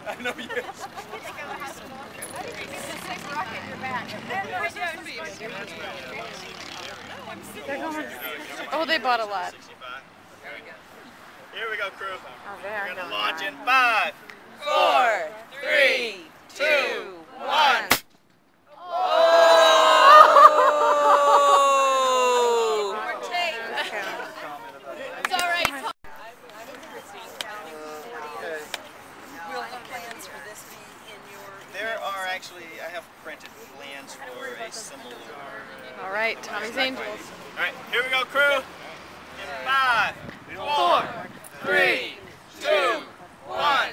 I know you. They're going. Oh, they bought a lot. Here we go, crew. Oh, they're We're gonna going launch in high. 5, 4, 3, 2, 1. It's all right. There are actually, I have printed plans for a similar. All right, Tommy's Angels. All right, here we go, crew. In 5, 4, 3, 2, 1.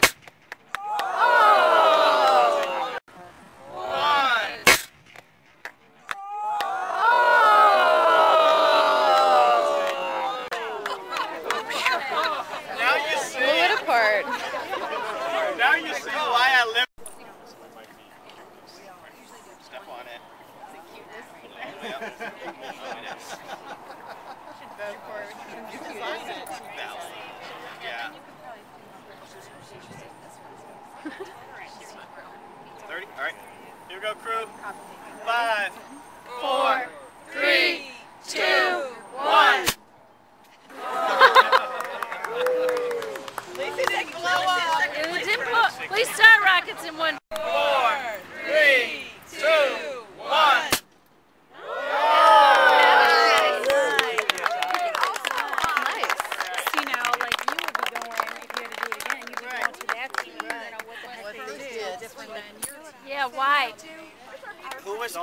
Now you see why I live. Step on it. Yeah. 30. All right. Here we go, crew. 5, 4, 3, 2, 1. Please start rockets in 1. 4, 3, 2, 1. Yeah, why? Who was the